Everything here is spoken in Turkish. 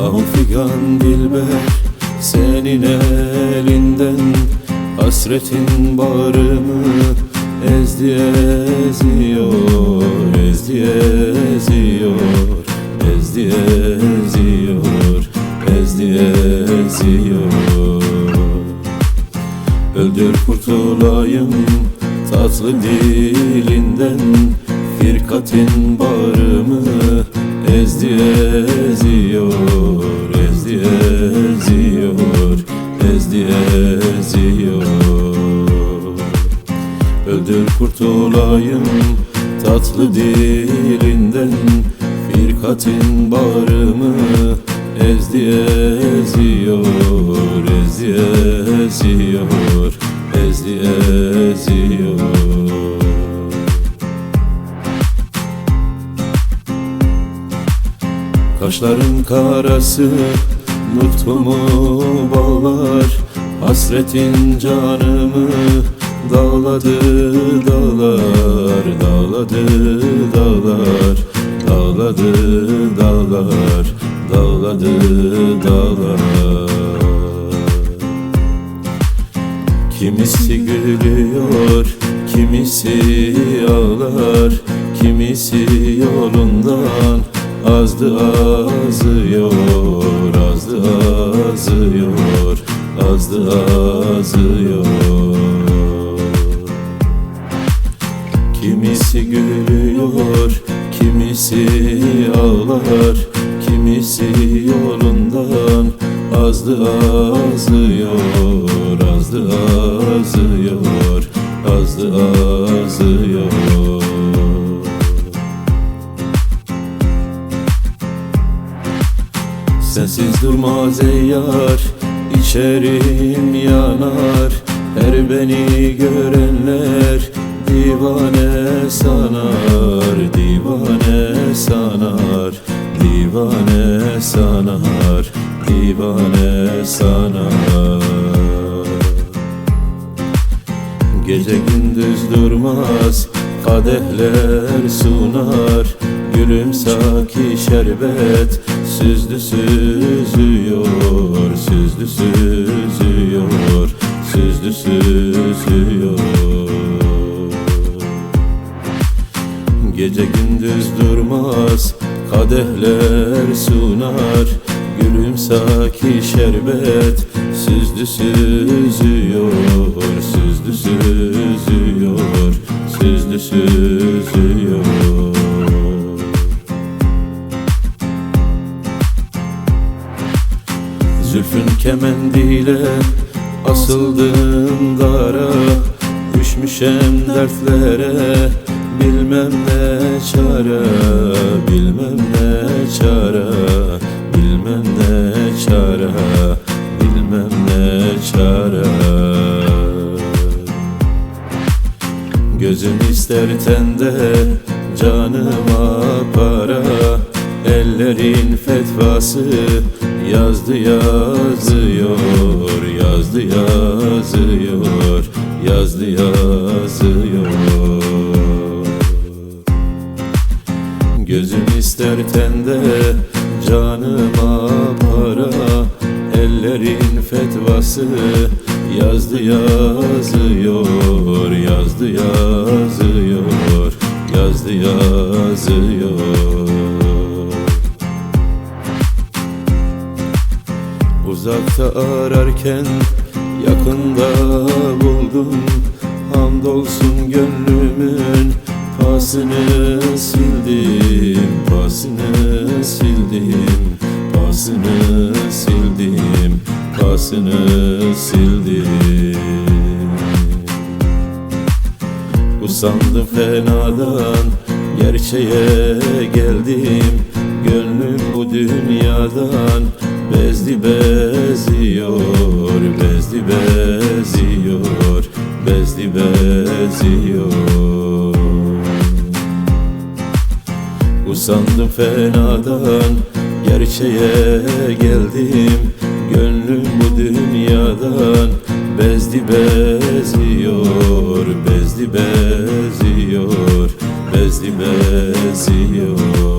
Ah figan dilber, senin elinden hasretin bağrımı ezdi eziyor, ezdi eziyor, ezdi eziyor, ezdi eziyor. Öldür kurtulayım tatlı dilinden, firkatin bağrımı ezdi eziyor, ezdi eziyor, ezdi eziyor. Öldür kurtulayım tatlı dilinden, firkatin bağrımı ezdi eziyor, ezdi eziyor, ezdi eziyor. Kaşların karası nutkumu bağlar, hasretin canımı dağladı dağlar, dağladı dağlar, dağladı dağlar, dağladı dağlar. Kimisi gülüyor, kimisi ağlar, kimisi yolundan azdı azıyor, azdı azıyor, azdı azıyor. Kimisi gülüyor, kimisi ağlar, kimisi yolundan azdı azıyor, azdı azıyor, azdı azıyor. Sensiz durmaz ey yar, içerim yanar, her beni görenler divane sanar, divane sanar, divane sanar, divane sanar. Gece gündüz durmaz, kadehler sunar, gülüm saki şerbet süzdü süzüyor, süzdü süzüyor, süzdü süzüyor. Gece gündüz durmaz, kadehler sunar, gülüm saki şerbet süzdü süzüyor, süzdü süzüyor, süzdü süzüyor. Zülfün kemendiyle asıldım dara, düşmüşem dertlere, bilmem ne çare, bilmem ne çare, bilmem ne çare, bilmem ne çare. Gözüm ister tende, canıma para, ellerin fetvası yazdı yazıyor, yazdı yazıyor, yazdı yazıyor. Gözüm ister tende, canıma para, ellerin fetvası yazdı yazıyor, yazdı yazıyor, yazdı yazıyor. Uzakta ararken yakında buldum, hamdolsun gönlümün pasını sildim, pasını sildim, pasını sildim, pasını sildim. Usandım fenadan, gerçeğe geldim, gönlüm bu dünyadan bezdi beziyor, bezdi beziyor, bezdi beziyor. Usandım fenadan, gerçeğe geldim, gönlüm bu dünyadan bezdi beziyor, bezdi beziyor, bezdi beziyor.